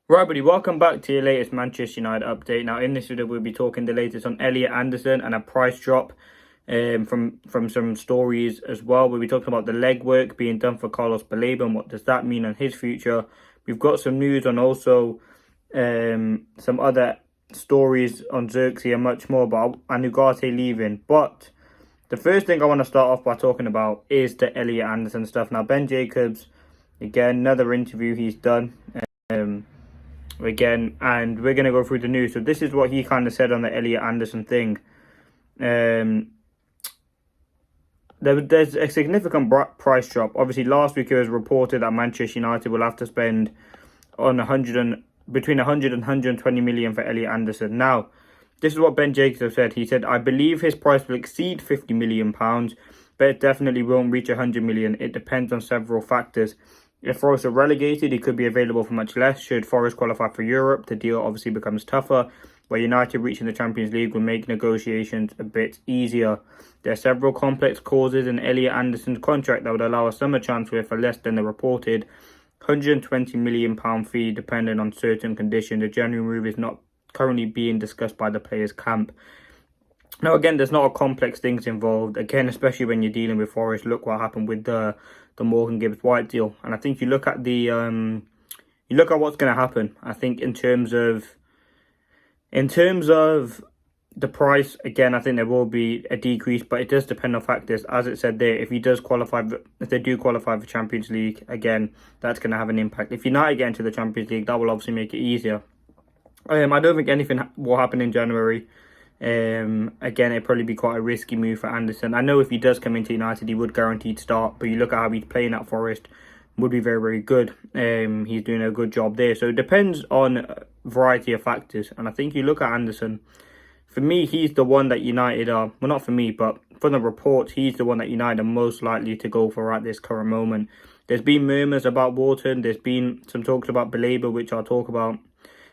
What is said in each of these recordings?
Right, buddy, welcome back to your latest Manchester United update. Now, in this video, we'll be talking the latest on Elliot Anderson and a price drop from some stories as well. We'll be talking about the legwork being done for Carlos Baleba and what does that mean on his future. We've got some news on also some other stories on Xerxes and much more, and Ugarte leaving. But the first thing I want to start off by talking about is the Elliot Anderson stuff. Now, Ben Jacobs, again, another interview he's done. Again, and we're going to go through the news. So this is what he kind of said on the Elliot Anderson thing. There's a significant price drop. Obviously, last week it was reported that Manchester United will have to spend on between 100 and 120 million for Elliot Anderson. Now, this is what Ben Jacobs said. He said, "I believe his price will exceed £50 million, but it definitely won't reach 100 million. It depends on several factors. If Forest are relegated, he could be available for much less. Should Forest qualify for Europe, the deal obviously becomes tougher, where United reaching the Champions League will make negotiations a bit easier. There are several complex clauses in Elliot Anderson's contract that would allow a summer transfer for less than the reported £120 million fee, depending on certain conditions. The January move is not currently being discussed by the players' camp." Now, again, there's not a complex things involved. Again, especially when you're dealing with Forest. Look what happened with the Morgan Gibbs White deal, and I think you look at the you look at what's going to happen. I think in terms of the price, again, I think there will be a decrease, but it does depend on factors. As it said there, if they do qualify for Champions League, again, that's going to have an impact. If United get into the Champions League, that will obviously make it easier. I don't think anything will happen in January. Again, it'd probably be quite a risky move for Anderson. I know if he does come into United, he would guaranteed start, but you look at how he's playing at Forest, would be very, very good. He's doing a good job there. So it depends on a variety of factors. And I think you look at Anderson, for me, he's the one that United are, well, not for me, but from the reports, he's the one that United are most likely to go for at this current moment. There's been murmurs about Wharton. There's been some talks about Baleba, which I'll talk about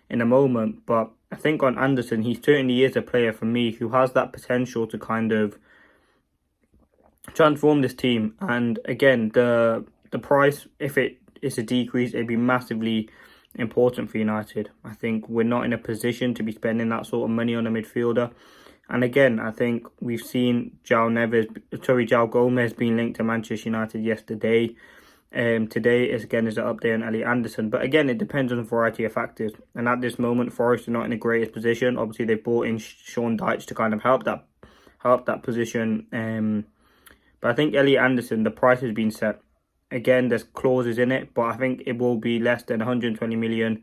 in a moment, but I think on Anderson, he certainly is a player for me who has that potential to kind of transform this team. And again, the price, if it is a decrease, it'd be massively important for United. I think we're not in a position to be spending that sort of money on a midfielder. And again, I think we've seen João Gomez being linked to Manchester United yesterday. Today is an update on Elliot Anderson, but again, it depends on a variety of factors. And at this moment, Forest are not in the greatest position. Obviously, they've brought in Sean Dyche to kind of help that position. But I think Elliot Anderson, the price has been set. Again, there's clauses in it, but I think it will be less than 120 million,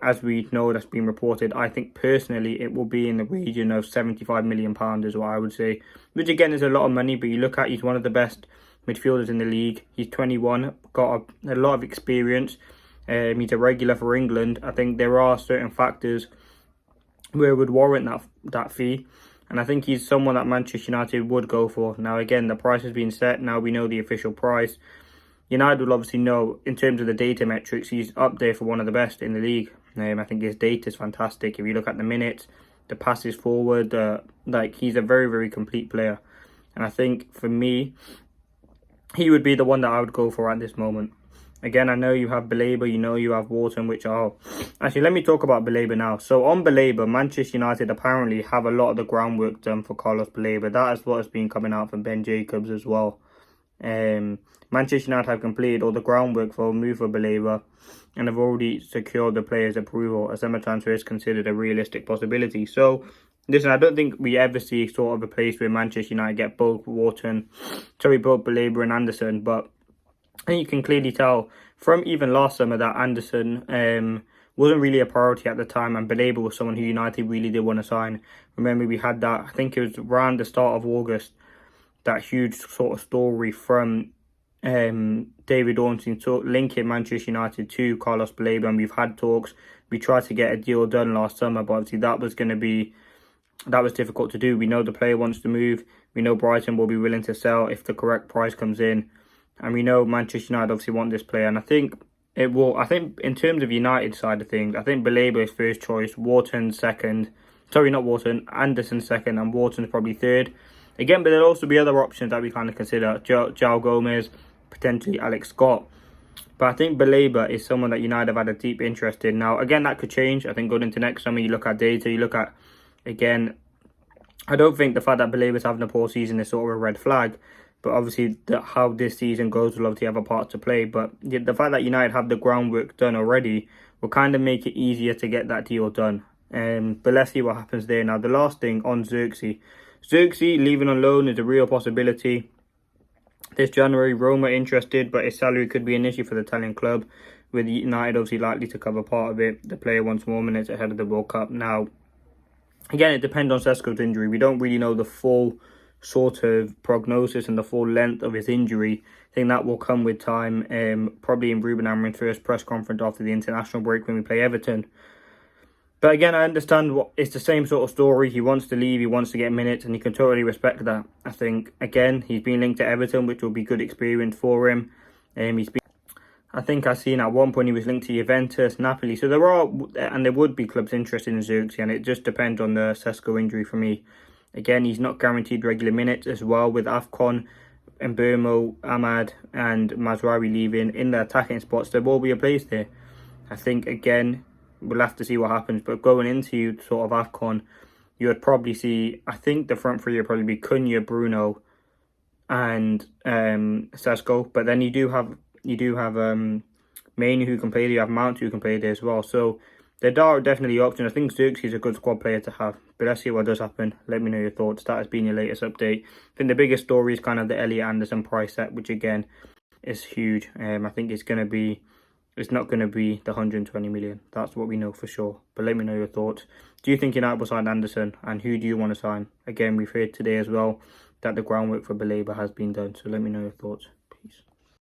as we know that's been reported. I think personally, it will be in the region of £75 million is what I would say, which again is a lot of money. But you look at, he's one of the best midfielders in the league. He's 21, got a lot of experience. He's a regular for England. I think there are certain factors where it would warrant that fee, and I think he's someone that Manchester United would go for. Now, again, the price has been set. Now we know the official price. United will obviously know in terms of the data metrics, he's up there for one of the best in the league. I think his data is fantastic. If you look at the minutes, the passes forward, he's a very, very complete player. And I think for me, he would be the one that I would go for at this moment. Again, I know you have Baleba, you have Wharton, which are... Actually, let me talk about Baleba now. So on Baleba, Manchester United apparently have a lot of the groundwork done for Carlos Baleba. That is what has been coming out from Ben Jacobs as well. Manchester United have completed all the groundwork for a move for Baleba and have already secured the player's approval. A summer transfer is considered a realistic possibility. So, listen, I don't think we ever see sort of a place where Manchester United get both Baleba and Anderson, but I think you can clearly tell from even last summer that Anderson wasn't really a priority at the time, and Baleba was someone who United really did want to sign. Remember, we had that, I think it was around the start of August, that huge sort of story from David Ornstein linking Manchester United to Carlos Baleba, and we've had talks. We tried to get a deal done last summer, but obviously that was difficult to do. We know the player wants to move. We know Brighton will be willing to sell if the correct price comes in, and we know Manchester United obviously want this player. And I think it will. I think in terms of United side of things, I think Baleba is first choice, Wharton second. Sorry, not Wharton. Anderson second, and Wharton's probably third. Again, but there'll also be other options that we kind of consider. João Gomez, potentially Alex Scott. But I think Baleba is someone that United have had a deep interest in. Now, again, that could change. I think going into next summer, you look at data, you look at, again, I don't think the fact that Baleba's having a poor season is sort of a red flag. But obviously, how this season goes will obviously have a part to play. But the fact that United have the groundwork done already will kind of make it easier to get that deal done. But let's see what happens there. Now, the last thing on Xerxes. Xerxes leaving on loan is a real possibility. This January, Roma interested, but his salary could be an issue for the Italian club, with United obviously likely to cover part of it. The player wants more minutes ahead of the World Cup. Now, again, it depends on Sesko's injury. We don't really know the full sort of prognosis and the full length of his injury. I think that will come with time, probably in Ruben Amorim's first press conference after the international break when we play Everton. But again, I understand it's the same sort of story. He wants to leave, he wants to get minutes, and you can totally respect that. I think, again, he's been linked to Everton, which will be good experience for him. I think I've seen at one point he was linked to Juventus, Napoli. So there would be clubs interested in Xerxes, and it just depends on the Sesko injury for me. Again, he's not guaranteed regular minutes as well, with AFCON and Burmo, Ahmad and Mazraoui leaving in the attacking spots. There will be a place there. I think, again, we'll have to see what happens. But going into sort of AFCON, you would probably see, I think the front three would probably be Cunha, Bruno and Sesko. But then you do have Mainu who can play there, you have Mount who can play there as well. So there are definitely options. I think Xerxes is a good squad player to have. But let's see what does happen. Let me know your thoughts. That has been your latest update. I think the biggest story is kind of the Elliot Anderson price set, which again is huge. I think it's not going to be the 120 million. That's what we know for sure. But let me know your thoughts. Do you think United will sign Anderson? And who do you want to sign? Again, we've heard today as well that the groundwork for Baleba has been done. So let me know your thoughts.